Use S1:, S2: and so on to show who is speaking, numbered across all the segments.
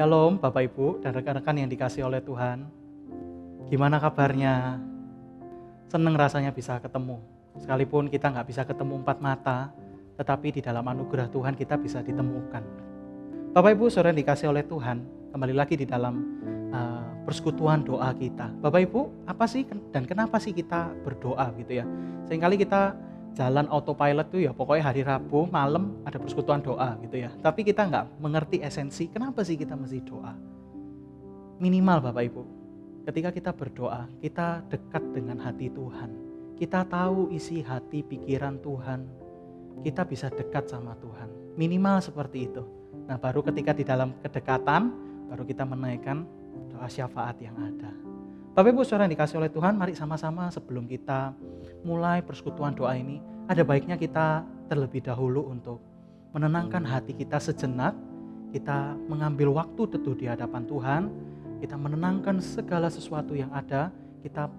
S1: Shalom Bapak Ibu dan rekan-rekan yang dikasihi oleh Tuhan. Gimana kabarnya? Seneng rasanya bisa ketemu. Sekalipun kita nggak bisa ketemu empat mata, tetapi di dalam anugerah Tuhan kita bisa ditemukan. Bapak Ibu saudara yang dikasihi oleh Tuhan, kembali lagi di dalam persekutuan doa kita. Bapak Ibu, apa sih dan kenapa sih kita berdoa gitu ya? Seringkali kita jalan autopilot tuh ya, pokoknya hari Rabu malam ada persekutuan doa gitu ya. Tapi kita nggak mengerti esensi kenapa sih kita mesti doa. Minimal Bapak Ibu, ketika kita berdoa, kita dekat dengan hati Tuhan. Kita tahu isi hati pikiran Tuhan. Kita bisa dekat sama Tuhan. Minimal seperti itu. Nah baru ketika di dalam kedekatan, baru kita menaikkan doa syafaat yang ada. Bapak Ibu saudara yang dikasihi oleh Tuhan, mari sama-sama sebelum kita mulai persekutuan doa ini, ada baiknya kita terlebih dahulu untuk menenangkan hati kita sejenak. Kita mengambil waktu teduh di hadapan Tuhan, kita menenangkan segala sesuatu yang ada, kita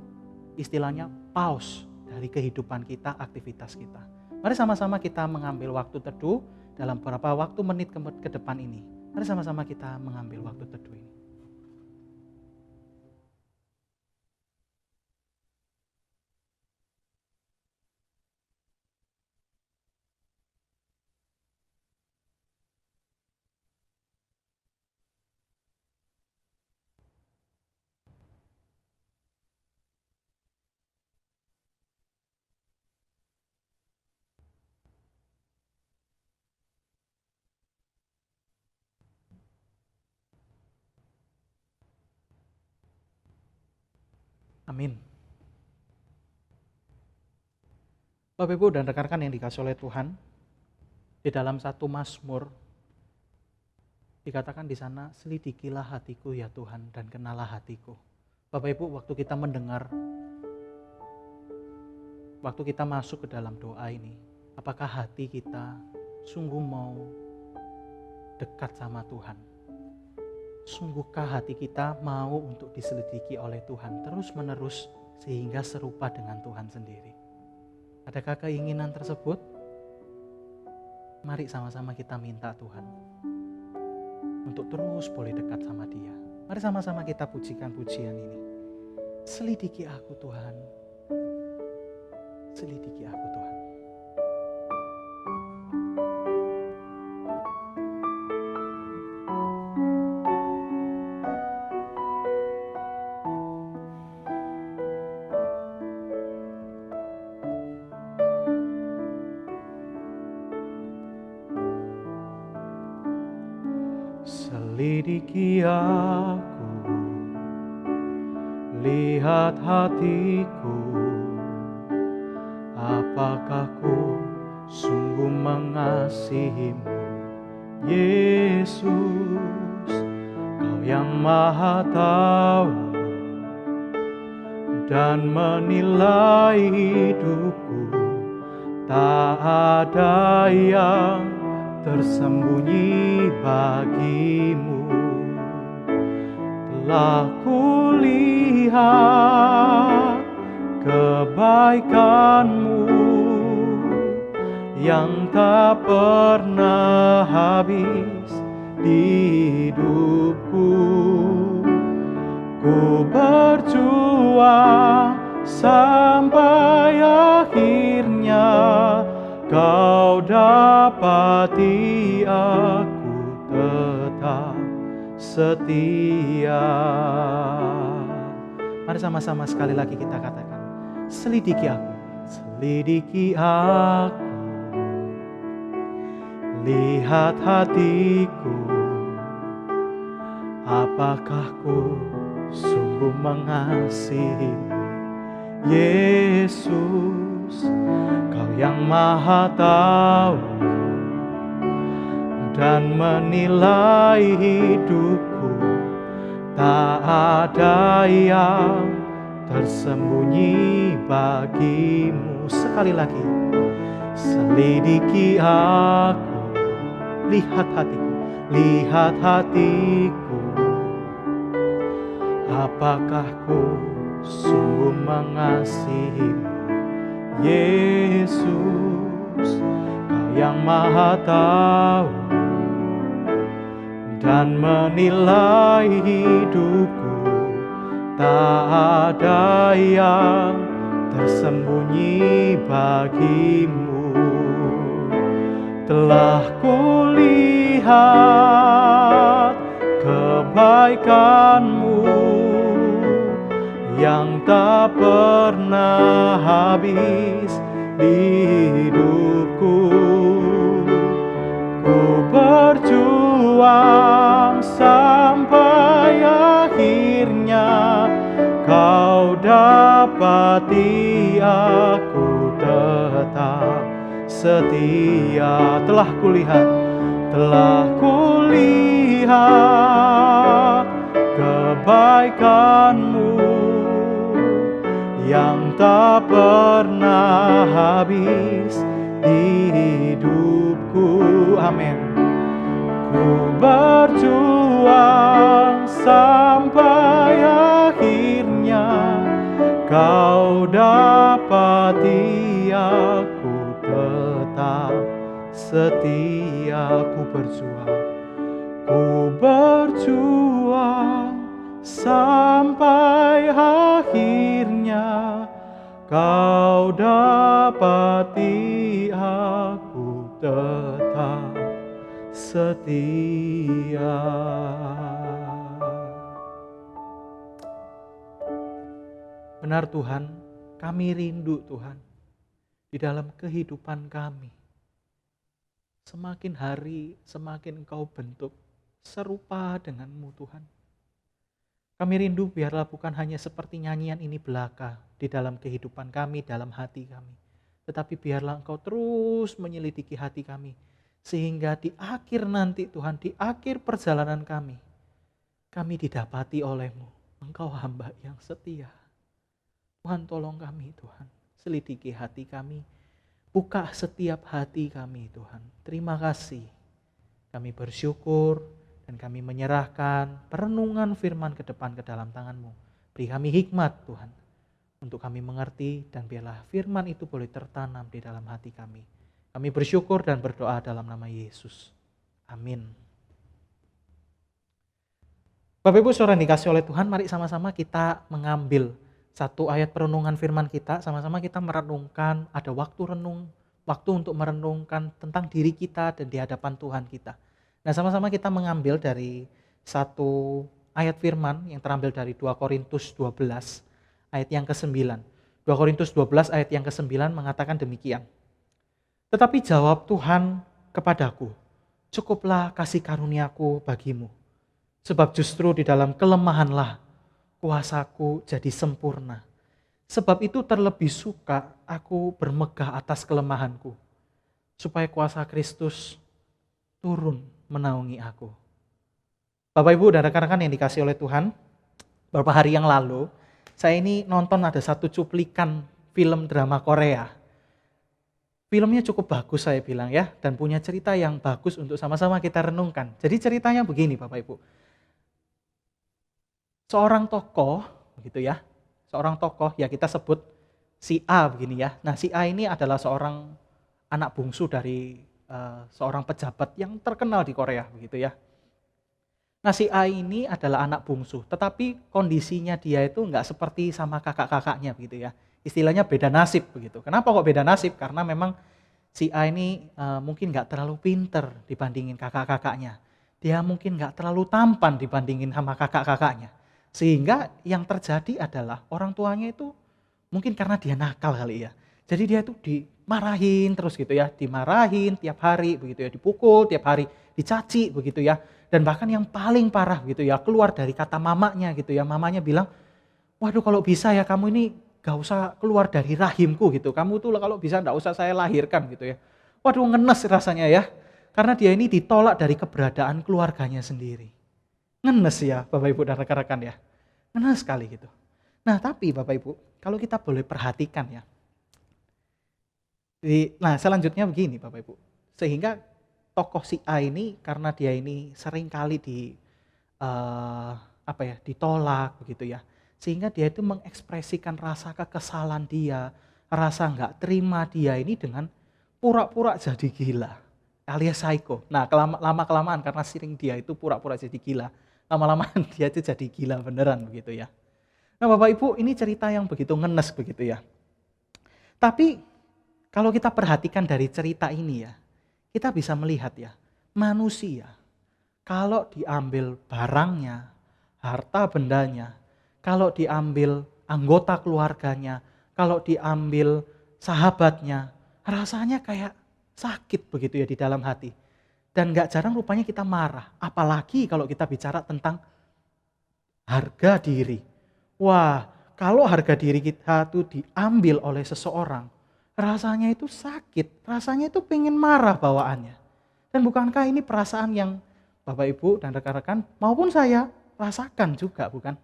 S1: istilahnya pause dari kehidupan kita, aktivitas kita. Mari sama-sama kita mengambil waktu teduh dalam beberapa waktu menit ke depan ini. Mari sama-sama kita mengambil waktu teduh ini. Amin. Bapak Ibu dan rekan-rekan yang dikasihi oleh Tuhan, di dalam satu Mazmur dikatakan di sana, selidikilah hatiku ya Tuhan dan kenalah hatiku. Bapak Ibu, waktu kita mendengar, waktu kita masuk ke dalam doa ini, apakah hati kita sungguh mau dekat sama Tuhan? Sungguhkah hati kita mau untuk diselidiki oleh Tuhan terus-menerus sehingga serupa dengan Tuhan sendiri? Adakah keinginan tersebut? Mari sama-sama kita minta Tuhan untuk terus boleh dekat sama Dia. Mari sama-sama kita pujikan pujian ini. Selidiki aku Tuhan, selidiki aku Tuhan. Selidiki aku, lihat hatiku, apakah ku sungguh mengasihimu, Yesus, Kau yang Maha Tahu dan menilai hidupku, tak ada yang tersembunyi bagimu. Telah kulihat kebaikanmu yang tak pernah habis di hidupku. Ku berjuang sampai akhirnya Kau dapati aku tetap setia. Mari sama-sama sekali lagi kita katakan, selidiki aku, selidiki aku, lihat hatiku, apakah ku sungguh mengasihimu, Yesus, Kau yang Maha Tahu dan menilai hidupku, tak ada yang tersembunyi bagimu. Sekali lagi, selidiki aku, lihat hatiku, lihat hatiku, apakah ku sungguh mengasihimu, Yesus, Kau yang Maha Tahu dan menilai hidupku. Tak ada yang tersembunyi bagimu. Telah kulihat kebaikanmu yang tak pernah habis di hidupku. Ku berjuang sampai akhirnya Kau dapati aku tetap setia. Telah kulihat kebaikanmu yang tak pernah habis di hidupku. Amin. Ku berjuang sampai akhirnya Kau dapati aku tetap setia. Ku berjuang sampai akhirnya Kau dapati aku tetap setia. Benar Tuhan, kami rindu Tuhan di dalam kehidupan kami. Semakin hari semakin Engkau bentuk serupa dengan-Mu Tuhan. Kami rindu biarlah bukan hanya seperti nyanyian ini belaka di dalam kehidupan kami, dalam hati kami. Tetapi biarlah Engkau terus menyelidiki hati kami. Sehingga di akhir nanti Tuhan, di akhir perjalanan kami didapati oleh-Mu. Engkau hamba yang setia. Tuhan tolong kami Tuhan, selidiki hati kami. Buka setiap hati kami Tuhan. Terima kasih. Kami bersyukur dan kami menyerahkan perenungan firman ke depan ke dalam tangan-Mu. Beri kami hikmat Tuhan untuk kami mengerti dan biarlah firman itu boleh tertanam di dalam hati kami. Kami bersyukur dan berdoa dalam nama Yesus. Amin. Bapak Ibu Saudara yang dikasihi oleh Tuhan, mari sama-sama kita mengambil satu ayat perenungan firman kita, sama-sama kita merenungkan, ada waktu untuk merenungkan tentang diri kita dan di hadapan Tuhan kita. Nah, sama-sama kita mengambil dari satu ayat firman yang terambil dari 2 Korintus 12 ayat yang ke-9. 2 Korintus 12 ayat yang ke-9 mengatakan demikian. Tetapi jawab Tuhan kepadaku, cukuplah kasih karuniaku bagimu. Sebab justru di dalam kelemahanlah kuasaku jadi sempurna. Sebab itu terlebih suka aku bermegah atas kelemahanku, supaya kuasa Kristus turun menaungi aku. Bapak Ibu dan rekan-rekan yang dikasihi oleh Tuhan, beberapa hari yang lalu, saya ini nonton ada satu cuplikan film drama Korea. Filmnya cukup bagus saya bilang ya, dan punya cerita yang bagus untuk sama-sama kita renungkan. Jadi ceritanya begini Bapak Ibu. Seorang tokoh, begitu ya, ya kita sebut si A begini ya. Nah si A ini adalah seorang anak bungsu dari seorang pejabat yang terkenal di Korea begitu ya. Nah si A ini adalah anak bungsu, tetapi kondisinya dia itu nggak seperti sama kakak-kakaknya begitu ya. Istilahnya beda nasib begitu. Kenapa kok beda nasib? Karena memang si A ini mungkin nggak terlalu pinter dibandingin kakak-kakaknya. Dia mungkin nggak terlalu tampan dibandingin sama kakak-kakaknya. Sehingga yang terjadi adalah orang tuanya itu mungkin karena dia nakal kali ya. Jadi dia itu dimarahin terus gitu ya, dimarahin tiap hari begitu ya, dipukul tiap hari, dicaci begitu ya. Dan bahkan yang paling parah gitu ya, keluar dari kata mamanya gitu ya. Mamanya bilang, waduh kalau bisa ya kamu ini gak usah keluar dari rahimku gitu. Kamu tuh kalau bisa gak usah saya lahirkan gitu ya. Waduh ngenes rasanya ya. Karena dia ini ditolak dari keberadaan keluarganya sendiri. Ngenes ya Bapak Ibu dan rekan-rekan ya. Ngenes sekali gitu. Nah tapi Bapak Ibu, kalau kita boleh perhatikan ya. Nah selanjutnya begini Bapak Ibu. Sehingga tokoh si A ini karena dia ini sering kali ditolak begitu ya. Sehingga dia itu mengekspresikan rasa kekesalan dia, rasa nggak terima dia ini dengan pura-pura jadi gila. alias psycho. Nah, lama-kelamaan karena sering dia itu pura-pura jadi gila, lama-lamaan dia itu jadi gila beneran begitu ya. Nah, Bapak Ibu, ini cerita yang begitu ngenes begitu ya. Tapi kalau kita perhatikan dari cerita ini ya, kita bisa melihat ya, manusia kalau diambil barangnya, harta bendanya, kalau diambil anggota keluarganya, kalau diambil sahabatnya, rasanya kayak sakit begitu ya di dalam hati. Dan gak jarang rupanya kita marah, apalagi kalau kita bicara tentang harga diri. Wah, kalau harga diri kita tuh diambil oleh seseorang, rasanya itu sakit, rasanya itu pengen marah bawaannya. Dan bukankah ini perasaan yang Bapak Ibu dan rekan-rekan maupun saya rasakan juga, bukan?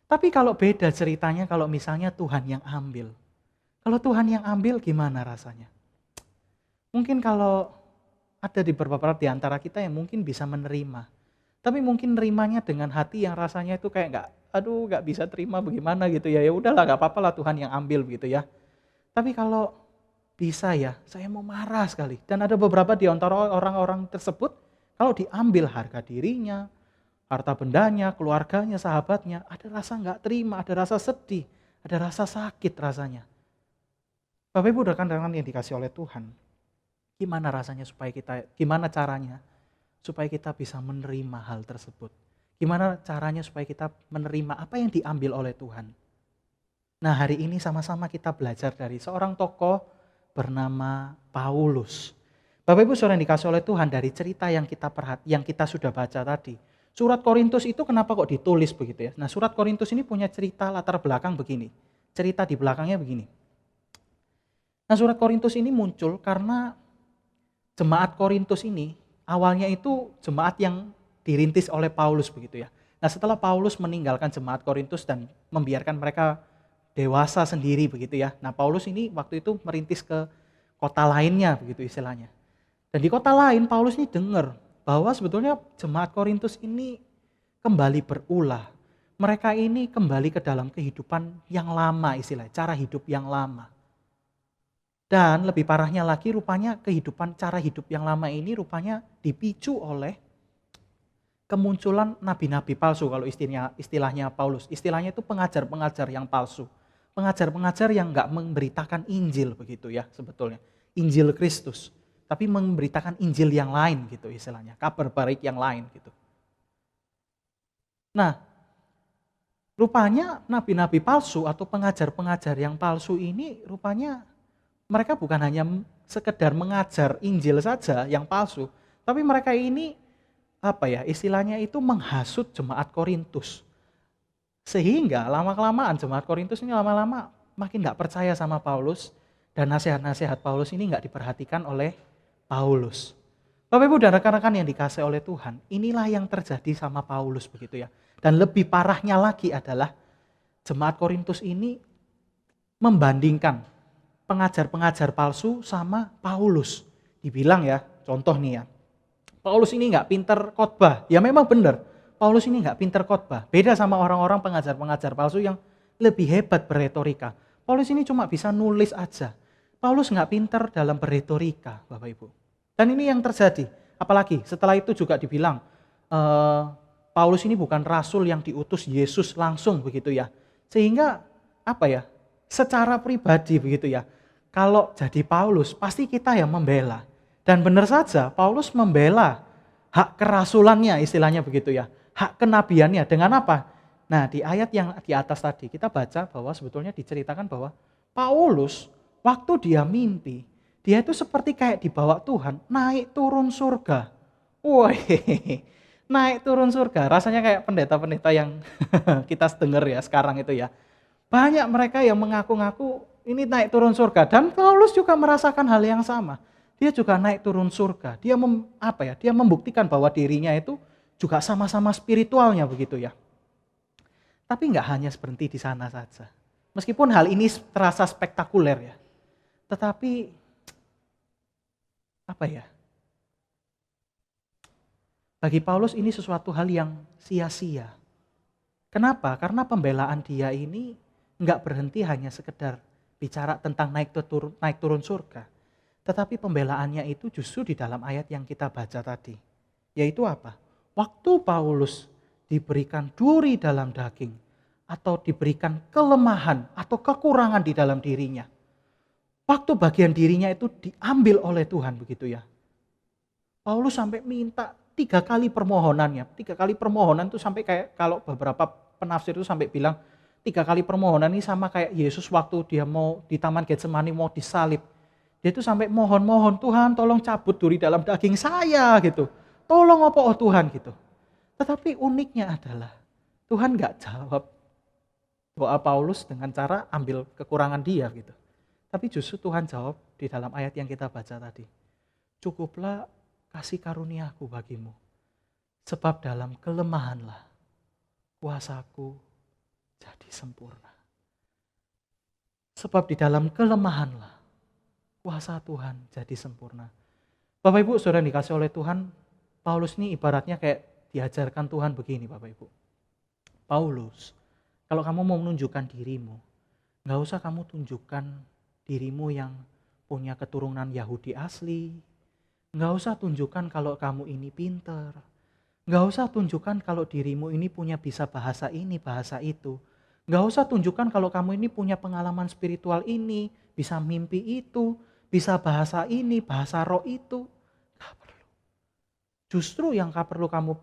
S1: Tapi kalau beda ceritanya kalau misalnya Tuhan yang ambil. Kalau Tuhan yang ambil gimana rasanya? Mungkin kalau ada di beberapa di antara kita yang mungkin bisa menerima. Tapi mungkin nerimanya dengan hati yang rasanya itu kayak nggak bisa terima bagaimana gitu ya. Ya udahlah, nggak apa-apa lah Tuhan yang ambil gitu ya. Tapi kalau bisa ya, saya mau marah sekali. Dan ada beberapa di antara orang-orang tersebut, kalau diambil harga dirinya, harta bendanya, keluarganya, sahabatnya, ada rasa nggak terima, ada rasa sedih, ada rasa sakit rasanya. Bapak Ibu rekan-rekan yang dikasih oleh Tuhan, gimana caranya supaya kita bisa menerima hal tersebut? Gimana caranya supaya kita menerima apa yang diambil oleh Tuhan? Nah, hari ini sama-sama kita belajar dari seorang tokoh bernama Paulus. Bapak Ibu saudara yang dikasih oleh Tuhan, dari cerita yang kita sudah baca tadi, surat Korintus itu kenapa kok ditulis begitu ya? Nah, surat Korintus ini punya cerita latar belakang begini. Cerita di belakangnya begini. Nah, surat Korintus ini muncul karena jemaat Korintus ini awalnya itu jemaat yang dirintis oleh Paulus begitu ya. Nah, setelah Paulus meninggalkan jemaat Korintus dan membiarkan mereka dewasa sendiri begitu ya. Nah, Paulus ini waktu itu merintis ke kota lainnya begitu istilahnya. Dan di kota lain Paulus ini dengar bahwa sebetulnya jemaat Korintus ini kembali berulah. Mereka ini kembali ke dalam kehidupan yang lama istilahnya, cara hidup yang lama. Dan lebih parahnya lagi rupanya cara hidup yang lama ini rupanya dipicu oleh kemunculan nabi-nabi palsu kalau istilahnya Paulus. Istilahnya itu pengajar-pengajar yang palsu. Pengajar-pengajar yang nggak memberitakan Injil begitu ya sebetulnya. Injil Kristus. Tapi memberitakan Injil yang lain gitu istilahnya. Kabar baik yang lain gitu. Nah, rupanya nabi-nabi palsu atau pengajar-pengajar yang palsu ini rupanya mereka bukan hanya sekedar mengajar Injil saja yang palsu, tapi mereka ini istilahnya itu menghasut jemaat Korintus. Sehingga lama-kelamaan jemaat Korintus ini lama-lama makin gak percaya sama Paulus, dan nasihat-nasihat Paulus ini gak diperhatikan oleh Paulus. Bapak Ibu dan rekan-rekan yang dikasih oleh Tuhan, inilah yang terjadi sama Paulus begitu ya. Dan lebih parahnya lagi adalah jemaat Korintus ini membandingkan pengajar-pengajar palsu sama Paulus. Dibilang ya, contoh nih ya, Paulus ini nggak pinter khotbah. Ya memang benar, Paulus ini nggak pinter khotbah. Beda sama orang-orang pengajar-pengajar palsu yang lebih hebat berretorika. Paulus ini cuma bisa nulis aja. Paulus nggak pinter dalam berretorika, Bapak Ibu. Dan ini yang terjadi. Apalagi setelah itu juga dibilang, Paulus ini bukan rasul yang diutus Yesus langsung begitu ya. Sehingga secara pribadi begitu ya. Kalau jadi Paulus, pasti kita yang membela. Dan benar saja, Paulus membela hak kerasulannya istilahnya begitu ya. Hak kenabiannya dengan apa? Nah, di ayat yang di atas tadi kita baca bahwa sebetulnya diceritakan bahwa Paulus waktu dia mimpi, dia itu seperti kayak dibawa Tuhan naik turun surga. Woi, naik turun surga. Rasanya kayak pendeta-pendeta yang kita dengar ya sekarang itu ya. Banyak mereka yang mengaku-ngaku ini naik turun surga, dan Paulus juga merasakan hal yang sama. Dia juga naik turun surga. Dia dia membuktikan bahwa dirinya itu juga sama-sama spiritualnya begitu ya. Tapi nggak hanya berhenti di sana saja. Meskipun hal ini terasa spektakuler ya. Tetapi bagi Paulus ini sesuatu hal yang sia-sia. Kenapa? Karena pembelaan dia ini nggak berhenti hanya sekedar bicara tentang naik turun surga. Tetapi pembelaannya itu justru di dalam ayat yang kita baca tadi. Yaitu apa? Waktu Paulus diberikan duri dalam daging atau diberikan kelemahan atau kekurangan di dalam dirinya. Waktu bagian dirinya itu diambil oleh Tuhan begitu ya. Paulus sampai minta 3 kali permohonannya. 3 kali permohonan itu sampai kayak kalau beberapa penafsir itu sampai bilang 3 kali permohonan ini sama kayak Yesus waktu dia mau di Taman Getsemani mau disalib. Dia itu sampai mohon-mohon, Tuhan tolong cabut duri dalam daging saya gitu. Tolong apa oh Tuhan gitu. Tetapi uniknya adalah Tuhan gak jawab doa Paulus dengan cara ambil kekurangan dia gitu. Tapi justru Tuhan jawab di dalam ayat yang kita baca tadi. Cukuplah kasih karuniaku bagimu. Sebab dalam kelemahanlah kuasaku jadi sempurna. Sebab di dalam kelemahanlah kuasa Tuhan jadi sempurna. Bapak Ibu saudara dikasih oleh Tuhan, Paulus ini ibaratnya kayak diajarkan Tuhan begini Bapak Ibu. Paulus, kalau kamu mau menunjukkan dirimu, gak usah kamu tunjukkan dirimu yang punya keturunan Yahudi asli. Gak usah tunjukkan kalau kamu ini pinter. Gak usah tunjukkan kalau dirimu ini punya bisa bahasa ini, bahasa itu. Gak usah tunjukkan kalau kamu ini punya pengalaman spiritual ini, bisa mimpi itu, bisa bahasa ini, bahasa roh itu. Gak perlu. Justru yang perlu kamu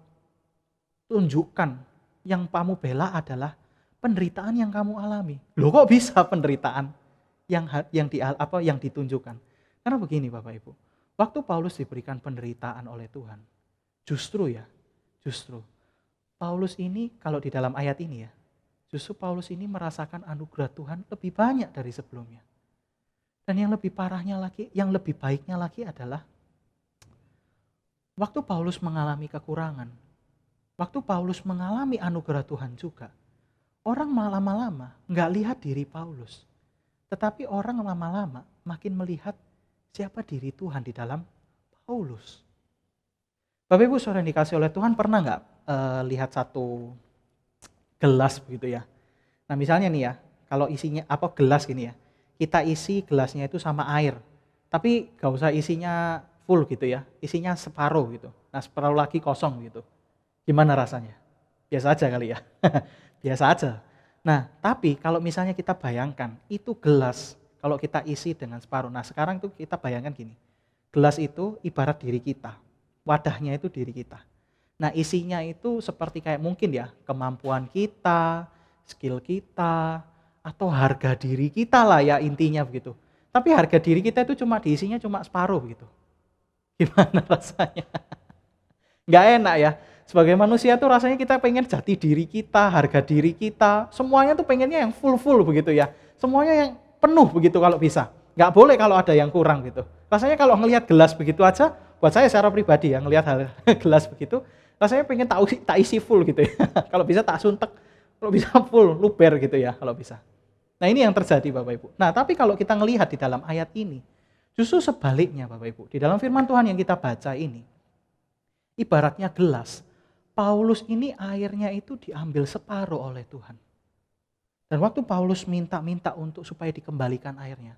S1: tunjukkan, yang kamu bela adalah penderitaan yang kamu alami. Loh kok bisa penderitaan yang ditunjukkan? Karena begini Bapak Ibu, waktu Paulus diberikan penderitaan oleh Tuhan, justru Paulus ini kalau di dalam ayat ini ya, justru Paulus ini merasakan anugerah Tuhan lebih banyak dari sebelumnya. Dan yang lebih parahnya lagi, yang lebih baiknya lagi adalah waktu Paulus mengalami kekurangan, waktu Paulus mengalami anugerah Tuhan juga, orang lama-lama nggak lihat diri Paulus, tetapi orang lama-lama makin melihat siapa diri Tuhan di dalam Paulus. Bapak Ibu saudara yang dikasih oleh Tuhan, pernah nggak lihat satu gelas begitu ya? Nah misalnya nih ya, kalau isinya apa gelas gini ya, kita isi gelasnya itu sama air, tapi gak usah isinya full gitu ya, isinya separuh gitu. Nah separuh lagi kosong gitu. Gimana rasanya? Biasa aja kali ya, biasa aja. Nah tapi kalau misalnya kita bayangkan itu gelas, kalau kita isi dengan separuh. Nah sekarang tuh kita bayangkan gini, gelas itu ibarat diri kita, wadahnya itu diri kita. Nah isinya itu seperti kayak mungkin ya kemampuan kita, skill kita, atau harga diri kita lah ya intinya begitu. Tapi harga diri kita itu cuma diisinya cuma separuh gitu. Gimana rasanya? Nggak enak ya. Sebagai manusia tuh rasanya kita pengen jati diri kita, harga diri kita, semuanya tuh pengennya yang full begitu ya. Semuanya yang penuh begitu kalau bisa. Nggak boleh kalau ada yang kurang gitu. Rasanya kalau ngelihat gelas begitu aja, buat saya secara pribadi ya ngelihat gelas begitu, rasanya pengen tak isi full gitu ya. Kalau bisa tak suntek, kalau bisa full, luber gitu ya kalau bisa. Nah ini yang terjadi Bapak Ibu. Nah tapi kalau kita ngelihat di dalam ayat ini, justru sebaliknya Bapak Ibu. Di dalam firman Tuhan yang kita baca ini, ibaratnya gelas, Paulus ini airnya itu diambil separuh oleh Tuhan. Dan waktu Paulus minta untuk supaya dikembalikan airnya,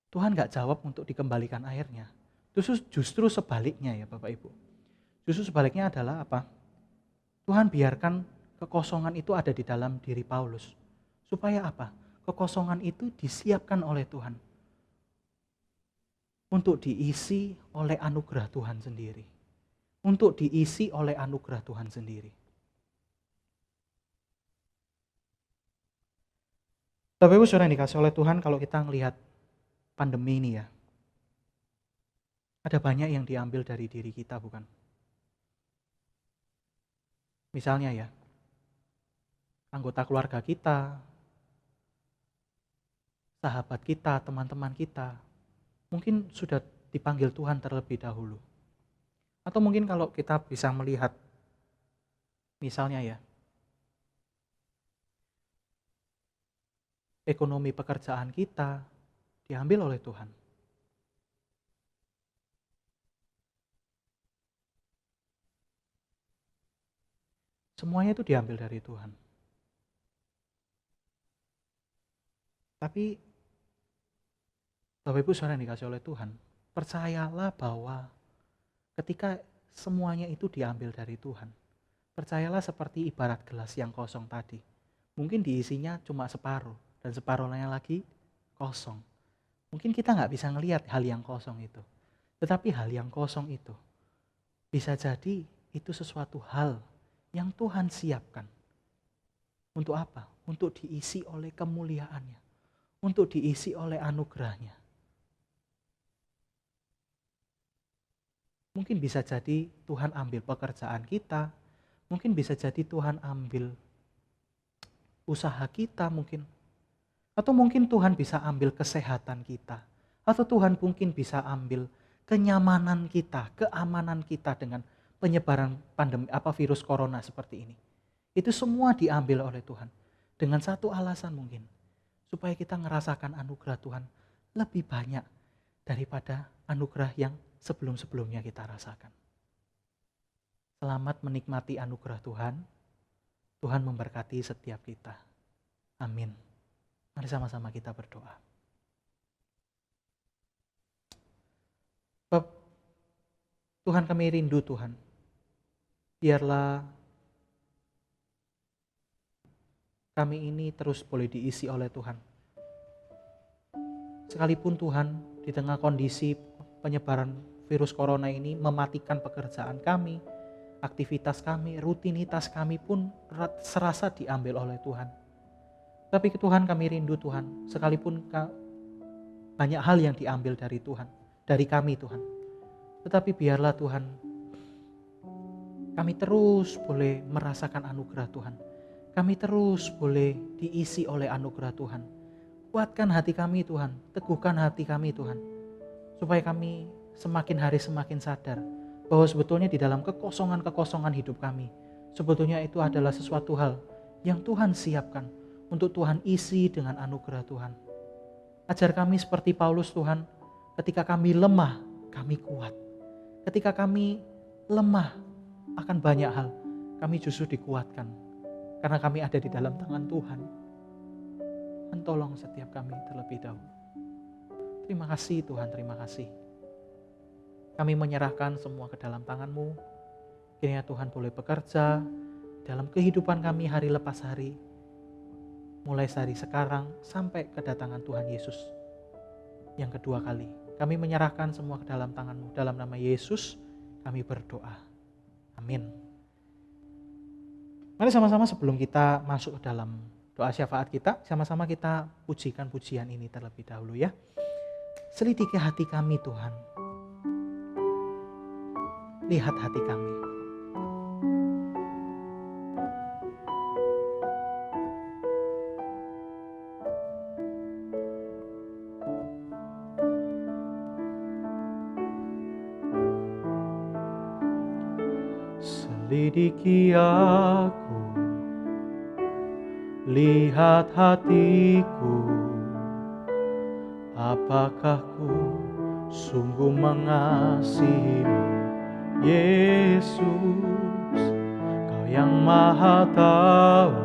S1: Tuhan gak jawab untuk dikembalikan airnya. Justru sebaliknya ya Bapak Ibu. Justru sebaliknya adalah apa? Tuhan biarkan kekosongan itu ada di dalam diri Paulus. Supaya apa? Kekosongan itu disiapkan oleh Tuhan. Untuk diisi oleh anugerah Tuhan sendiri. Untuk diisi oleh anugerah Tuhan sendiri. Bapak Ibu saudara yang dikasih oleh Tuhan, kalau kita melihat pandemi ini ya, ada banyak yang diambil dari diri kita bukan? Misalnya ya, anggota keluarga kita, sahabat kita, teman-teman kita, mungkin sudah dipanggil Tuhan terlebih dahulu. Atau mungkin kalau kita bisa melihat, misalnya ya, ekonomi pekerjaan kita diambil oleh Tuhan. Semuanya itu diambil dari Tuhan. Tapi Bapak Ibu Saudara yang dikasih oleh Tuhan, percayalah bahwa ketika semuanya itu diambil dari Tuhan, percayalah seperti ibarat gelas yang kosong tadi. Mungkin diisinya cuma separuh, dan separuhnya lagi kosong. Mungkin kita nggak bisa ngelihat hal yang kosong itu. Tetapi hal yang kosong itu bisa jadi itu sesuatu hal yang Tuhan siapkan. Untuk apa? Untuk diisi oleh kemuliaan-Nya. Untuk diisi oleh anugerah-Nya. Mungkin bisa jadi Tuhan ambil pekerjaan kita. Mungkin bisa jadi Tuhan ambil usaha kita mungkin. Atau mungkin Tuhan bisa ambil kesehatan kita. Atau Tuhan mungkin bisa ambil kenyamanan kita, keamanan kita dengan penyebaran virus corona seperti ini. Itu semua diambil oleh Tuhan. Dengan satu alasan mungkin. Supaya kita ngerasakan anugerah Tuhan lebih banyak daripada anugerah yang sebelum-sebelumnya kita rasakan. Selamat menikmati anugerah Tuhan. Tuhan memberkati setiap kita. Amin. Mari sama-sama kita berdoa. Bapa, Tuhan, kami rindu Tuhan. Biarlah kami ini terus boleh diisi oleh Tuhan. Sekalipun Tuhan di tengah kondisi penyebaran virus corona ini mematikan pekerjaan kami, aktivitas kami, rutinitas kami pun serasa diambil oleh Tuhan. Tapi Tuhan, kami rindu Tuhan, sekalipun banyak hal yang diambil dari Tuhan, dari kami Tuhan. Tetapi biarlah Tuhan, kami terus boleh merasakan anugerah Tuhan. Kami terus boleh diisi oleh anugerah Tuhan. Kuatkan hati kami Tuhan, teguhkan hati kami Tuhan. Supaya kami semakin hari semakin sadar bahwa sebetulnya di dalam kekosongan-kekosongan hidup kami, sebetulnya itu adalah sesuatu hal yang Tuhan siapkan untuk Tuhan isi dengan anugerah Tuhan. Ajar kami seperti Paulus Tuhan, ketika kami lemah, kami kuat. Ketika kami lemah akan banyak hal, kami justru dikuatkan. Karena kami ada di dalam tangan Tuhan. Tuhan tolong setiap kami terlebih dahulu. Terima kasih Tuhan, terima kasih. Kami menyerahkan semua ke dalam tangan-Mu. Kiranya Tuhan boleh bekerja dalam kehidupan kami hari lepas hari. Mulai dari sekarang sampai kedatangan Tuhan Yesus yang kedua kali. Kami menyerahkan semua ke dalam tangan-Mu. Dalam nama Yesus kami berdoa. Amin. Mari sama-sama sebelum kita masuk ke dalam doa syafaat kita, sama-sama kita pujikan pujian ini terlebih dahulu ya. Selidiki hati kami Tuhan. Lihat hati kami. Selidiki aku, lihat hatiku, apakah ku sungguh mengasihimu, Yesus, Kau yang Maha Tahu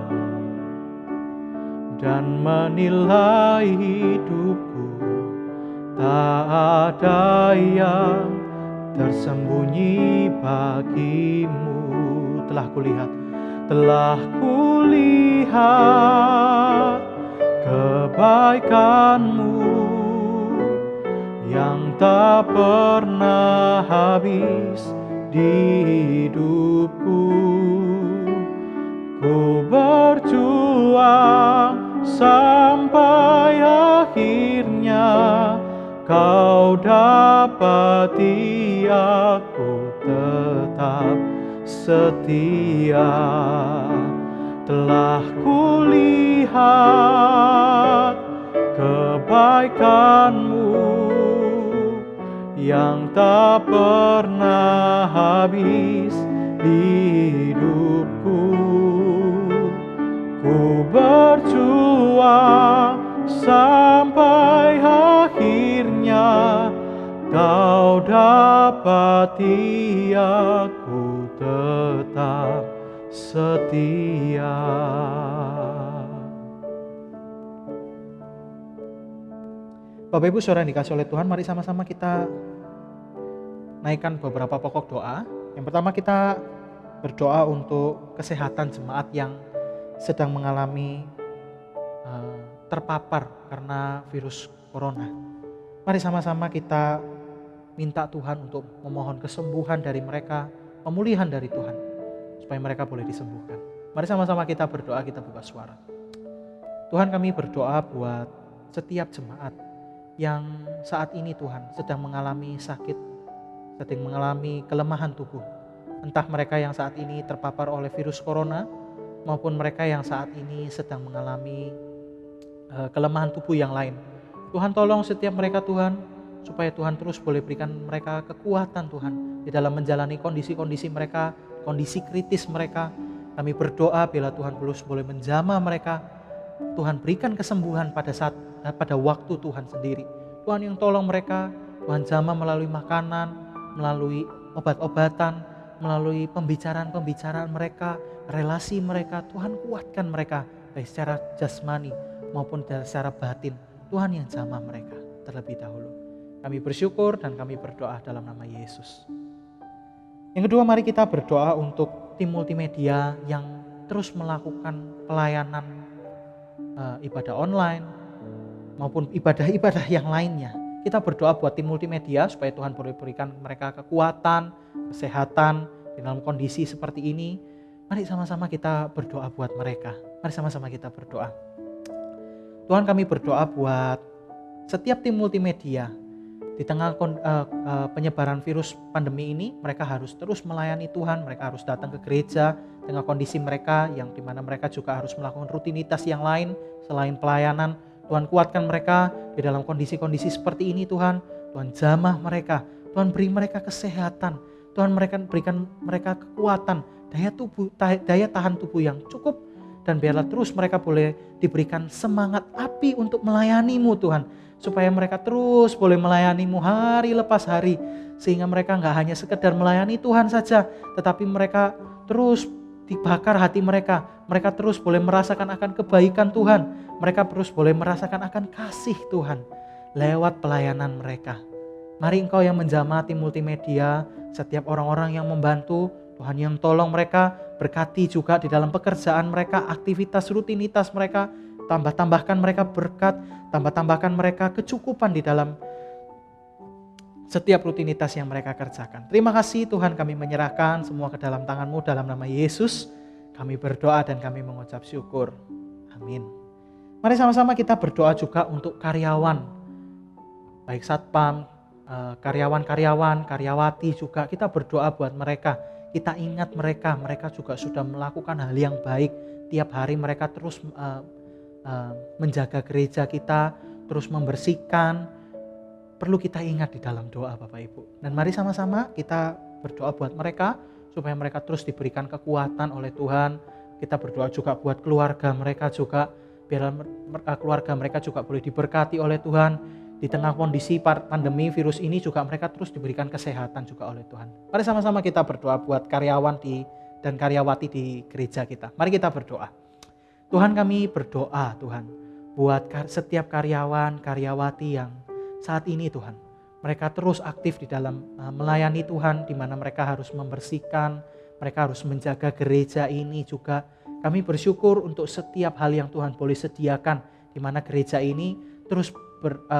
S1: dan menilai hidupku, tak ada yang tersembunyi bagimu. Telah kulihat kebaikan-Mu yang tak pernah habis di hidupku. Ku berjuang sampai akhirnya Kau dapati aku tetap setia. Telah kulihat kebaikan-Mu yang tak pernah habis di hidupku. Ku berjuang sampai akhirnya Kau dapati aku tetap setia. Bapak Ibu Saudara yang dikasih oleh Tuhan, mari sama-sama kita naikkan beberapa pokok doa. Yang pertama kita berdoa untuk kesehatan jemaat yang sedang mengalami terpapar karena virus corona. Mari sama-sama kita minta Tuhan untuk memohon kesembuhan dari mereka, pemulihan dari Tuhan, supaya mereka boleh disembuhkan. Mari sama-sama kita berdoa, kita buka suara. Tuhan, kami berdoa buat setiap jemaat yang saat ini Tuhan sedang mengalami sakit, sedang mengalami kelemahan tubuh. Entah mereka yang saat ini terpapar oleh virus corona, maupun mereka yang saat ini sedang mengalami kelemahan tubuh yang lain. Tuhan, tolong setiap mereka Tuhan, supaya Tuhan terus boleh berikan mereka kekuatan Tuhan di dalam menjalani kondisi-kondisi mereka, kondisi kritis mereka. Kami berdoa bila Tuhan terus boleh menjamah mereka. Tuhan berikan kesembuhan pada waktu Tuhan sendiri. Tuhan yang tolong mereka, Tuhan jamah melalui makanan, melalui obat-obatan, melalui pembicaraan-pembicaraan mereka, relasi mereka. Tuhan kuatkan mereka baik secara jasmani maupun secara batin. Tuhan yang jamah mereka terlebih dahulu. Kami bersyukur dan kami berdoa dalam nama Yesus. Yang kedua, mari kita berdoa untuk tim multimedia yang terus melakukan pelayanan ibadah online maupun ibadah-ibadah yang lainnya. Kita berdoa buat tim multimedia supaya Tuhan boleh berikan mereka kekuatan, kesehatan di dalam kondisi seperti ini. Mari sama-sama kita berdoa buat mereka. Mari sama-sama kita berdoa. Tuhan, kami berdoa buat setiap tim multimedia di tengah penyebaran virus pandemi ini. Mereka harus terus melayani Tuhan, mereka harus datang ke gereja dengan kondisi mereka yang dimana mereka juga harus melakukan rutinitas yang lain selain pelayanan. Tuhan, kuatkan mereka di dalam kondisi-kondisi seperti ini Tuhan. Tuhan jamah mereka, Tuhan beri mereka kesehatan, Tuhan berikan mereka kekuatan, daya tahan tubuh yang cukup, dan biarlah terus mereka boleh diberikan semangat api untuk melayani-Mu Tuhan, supaya mereka terus boleh melayani-Mu hari lepas hari, sehingga mereka gak hanya sekedar melayani Tuhan saja, tetapi mereka terus dibakar hati mereka terus boleh merasakan akan kebaikan Tuhan, mereka terus boleh merasakan akan kasih Tuhan lewat pelayanan mereka. Mari Engkau yang menjamah tim multimedia, setiap orang-orang yang membantu, Tuhan yang tolong mereka, berkati juga di dalam pekerjaan mereka, aktivitas rutinitas mereka, tambahkan mereka berkat, tambahkan mereka kecukupan di dalam setiap rutinitas yang mereka kerjakan. Terima kasih Tuhan, kami menyerahkan semua ke dalam tangan-Mu dalam nama Yesus. Kami berdoa dan kami mengucap syukur. Amin. Mari sama-sama kita berdoa juga untuk karyawan, baik satpam, karyawan-karyawan, karyawati juga. Kita berdoa buat mereka. Kita ingat mereka juga sudah melakukan hal yang baik. Tiap hari mereka terus menjaga gereja kita, terus membersihkan. Perlu kita ingat di dalam doa Bapak Ibu. Dan mari sama-sama kita berdoa buat mereka, supaya mereka terus diberikan kekuatan oleh Tuhan. Kita berdoa juga buat keluarga mereka juga, biar keluarga mereka juga boleh diberkati oleh Tuhan. Di tengah kondisi pandemi virus ini juga mereka terus diberikan kesehatan juga oleh Tuhan. Mari sama-sama kita berdoa buat karyawan dan karyawati di gereja kita. Mari kita berdoa. Tuhan, kami berdoa Tuhan buat setiap karyawan, karyawati yang saat ini Tuhan, mereka terus aktif di dalam melayani Tuhan, di mana mereka harus membersihkan, mereka harus menjaga gereja ini juga. Kami bersyukur untuk setiap hal yang Tuhan boleh sediakan, di mana gereja ini terus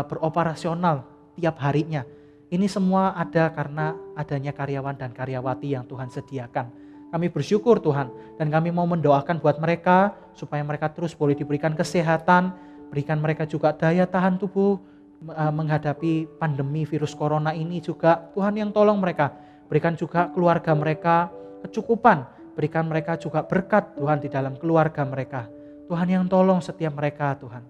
S1: beroperasional tiap harinya. Ini semua ada karena adanya karyawan dan karyawati yang Tuhan sediakan. Kami bersyukur Tuhan, dan kami mau mendoakan buat mereka supaya mereka terus boleh diberikan kesehatan, berikan mereka juga daya tahan tubuh menghadapi pandemi virus corona ini juga. Tuhan yang tolong mereka, berikan juga keluarga mereka kecukupan, berikan mereka juga berkat Tuhan di dalam keluarga mereka. Tuhan yang tolong setiap mereka Tuhan,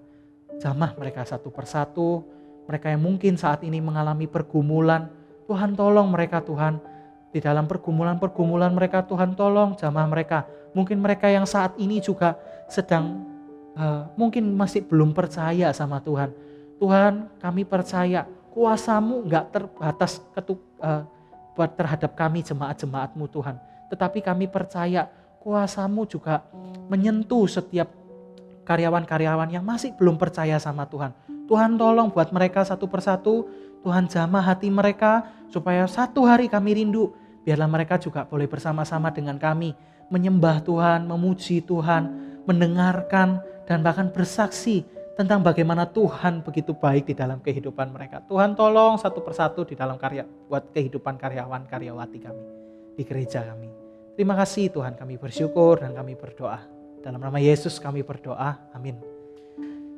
S1: jamah mereka satu persatu. Mereka yang mungkin saat ini mengalami pergumulan, Tuhan tolong mereka Tuhan, di dalam pergumulan mereka Tuhan tolong jamah mereka. Mungkin mereka yang saat ini juga sedang mungkin masih belum percaya sama Tuhan. Tuhan, kami percaya kuasa-Mu gak terbatas terhadap kami jemaat-jemaat-Mu Tuhan. Tetapi kami percaya kuasa-Mu juga menyentuh setiap karyawan-karyawan yang masih belum percaya sama Tuhan. Tuhan tolong buat mereka satu persatu, Tuhan jamah hati mereka supaya satu hari kami rindu. Biarlah mereka juga boleh bersama-sama dengan kami menyembah Tuhan, memuji Tuhan, mendengarkan dan bahkan bersaksi tentang bagaimana Tuhan begitu baik di dalam kehidupan mereka. Tuhan tolong satu persatu di dalam buat kehidupan karyawan-karyawati kami di gereja kami. Terima kasih Tuhan, kami bersyukur dan kami berdoa. Dalam nama Yesus kami berdoa, amin.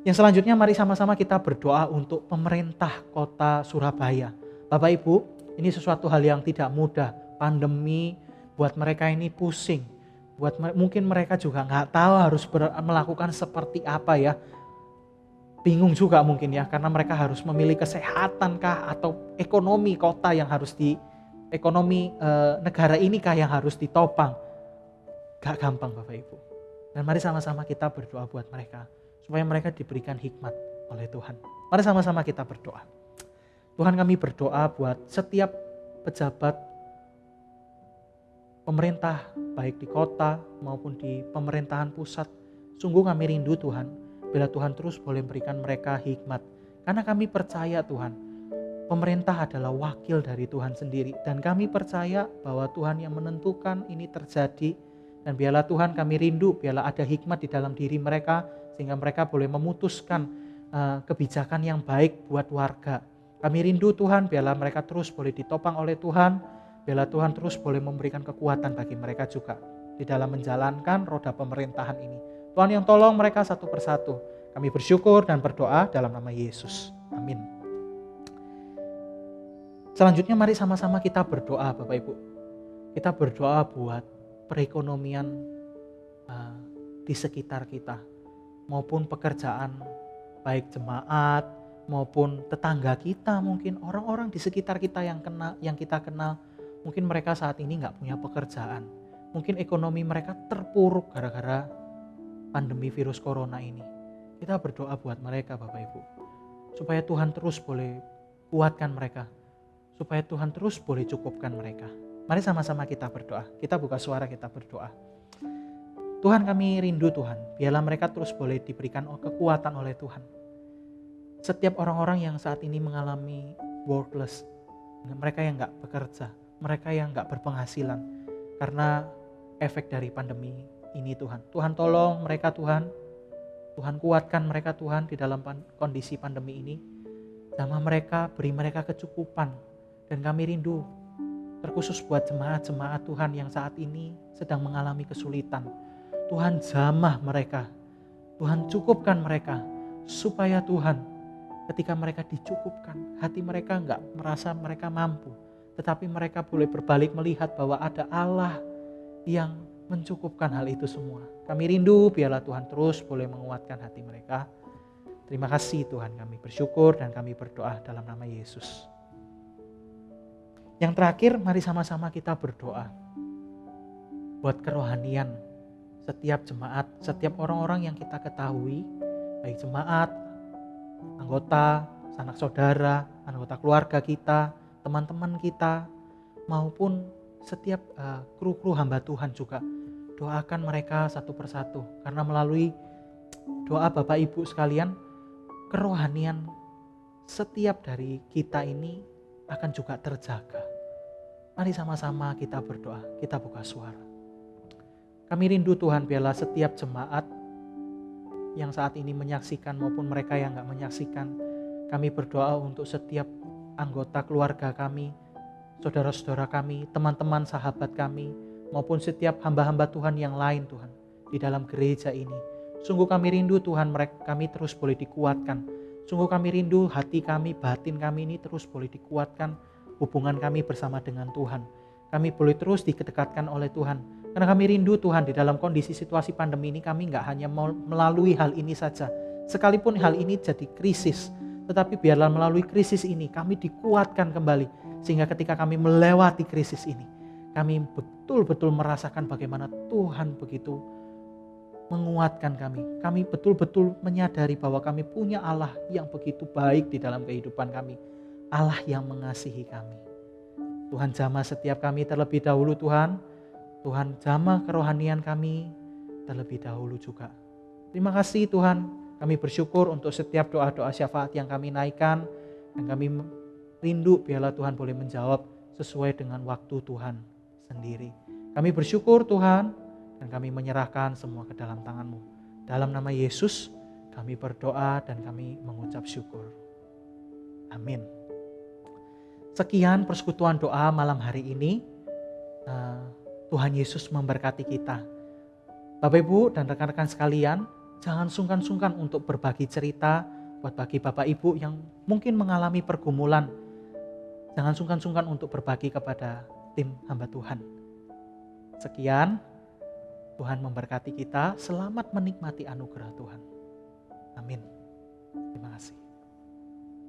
S1: Yang selanjutnya mari sama-sama kita berdoa untuk pemerintah kota Surabaya. Bapak Ibu, ini sesuatu hal yang tidak mudah. Pandemi buat mereka ini pusing. Mungkin mereka juga nggak tahu harus melakukan seperti apa ya. Bingung juga mungkin ya, karena mereka harus memilih kesehatan kah atau ekonomi kota yang harus ekonomi negara ini kah yang harus ditopang. Gak gampang Bapak Ibu. Dan mari sama-sama kita berdoa buat mereka, supaya mereka diberikan hikmat oleh Tuhan. Mari sama-sama kita berdoa. Tuhan, kami berdoa buat setiap pejabat pemerintah, baik di kota maupun di pemerintahan pusat. Sungguh kami rindu Tuhan, bila Tuhan terus boleh berikan mereka hikmat. Karena kami percaya Tuhan, pemerintah adalah wakil dari Tuhan sendiri. Dan kami percaya bahwa Tuhan yang menentukan ini terjadi. Dan biarlah Tuhan kami rindu, biarlah ada hikmat di dalam diri mereka, sehingga mereka boleh memutuskan kebijakan yang baik buat warga. Kami rindu Tuhan, biarlah mereka terus boleh ditopang oleh Tuhan. Biarlah Tuhan terus boleh memberikan kekuatan bagi mereka juga di dalam menjalankan roda pemerintahan ini. Tuhan yang tolong mereka satu persatu. Kami bersyukur dan berdoa dalam nama Yesus. Amin. Selanjutnya mari sama-sama kita berdoa Bapak Ibu. Kita berdoa buat perekonomian di sekitar kita. Maupun pekerjaan baik jemaat maupun tetangga kita, mungkin orang-orang di sekitar kita yang kita kenal. Mungkin mereka saat ini gak punya pekerjaan. Mungkin ekonomi mereka terpuruk gara-gara pandemi virus corona ini. Kita berdoa buat mereka Bapak Ibu. Supaya Tuhan terus boleh kuatkan mereka. Supaya Tuhan terus boleh cukupkan mereka. Mari sama-sama kita berdoa. Kita buka suara, kita berdoa. Tuhan, kami rindu Tuhan. Biarlah mereka terus boleh diberikan kekuatan oleh Tuhan. Setiap orang-orang yang saat ini mengalami workless. Mereka yang gak bekerja. Mereka yang gak berpenghasilan. Karena efek dari pandemi ini Tuhan. Tuhan tolong mereka Tuhan. Tuhan kuatkan mereka Tuhan di dalam kondisi pandemi ini. Jamah mereka, beri mereka kecukupan. Dan kami rindu, terkhusus buat jemaat-jemaat Tuhan yang saat ini sedang mengalami kesulitan. Tuhan jamah mereka, Tuhan cukupkan mereka, supaya Tuhan ketika mereka dicukupkan, hati mereka enggak merasa mereka mampu. Tetapi mereka boleh berbalik melihat bahwa ada Allah yang mencukupkan hal itu semua. Kami rindu, biarlah Tuhan terus boleh menguatkan hati mereka. Terima kasih Tuhan, kami bersyukur dan kami berdoa dalam nama Yesus. Yang terakhir, mari sama-sama kita berdoa buat kerohanian setiap jemaat, setiap orang-orang yang kita ketahui, baik jemaat, anggota, sanak saudara, anggota keluarga kita, teman-teman kita, maupun setiap kru-kru hamba Tuhan juga. Doakan mereka satu persatu, karena melalui doa Bapak Ibu sekalian, kerohanian setiap dari kita ini akan juga terjaga. Mari sama-sama kita berdoa, kita buka suara. Kami rindu Tuhan, biarlah setiap jemaat yang saat ini menyaksikan maupun mereka yang gak menyaksikan, kami berdoa untuk setiap anggota keluarga kami, saudara-saudara kami, teman-teman sahabat kami, maupun setiap hamba-hamba Tuhan yang lain Tuhan, di dalam gereja ini. Sungguh kami rindu Tuhan, kami terus boleh dikuatkan. Sungguh kami rindu hati kami, batin kami ini terus boleh dikuatkan. Hubungan kami bersama dengan Tuhan. Kami boleh terus didekatkan oleh Tuhan. Karena kami rindu Tuhan, di dalam kondisi situasi pandemi ini kami gak hanya melalui hal ini saja. Sekalipun hal ini jadi krisis, tetapi biarlah melalui krisis ini kami dikuatkan kembali. Sehingga ketika kami melewati krisis ini, kami betul-betul merasakan bagaimana Tuhan begitu menguatkan kami. Kami betul-betul menyadari bahwa kami punya Allah yang begitu baik di dalam kehidupan kami. Allah yang mengasihi kami. Tuhan jamah setiap kami terlebih dahulu Tuhan. Tuhan jamah kerohanian kami terlebih dahulu juga. Terima kasih Tuhan, Kami bersyukur untuk setiap doa-doa syafaat yang kami naikkan, dan kami rindu biarlah Tuhan boleh menjawab sesuai dengan waktu Tuhan sendiri. Kami bersyukur Tuhan, dan kami menyerahkan semua ke dalam tangan-Mu. Dalam nama Yesus kami berdoa dan kami mengucap syukur. Amin. Sekian persekutuan doa malam hari ini. Tuhan Yesus memberkati kita. Bapak Ibu dan rekan-rekan sekalian, jangan sungkan-sungkan untuk berbagi cerita buat bagi Bapak Ibu yang mungkin mengalami pergumulan. Jangan sungkan-sungkan untuk berbagi kepada tim hamba Tuhan. Sekian, Tuhan memberkati kita. Selamat menikmati anugerah Tuhan. Amin. Terima kasih.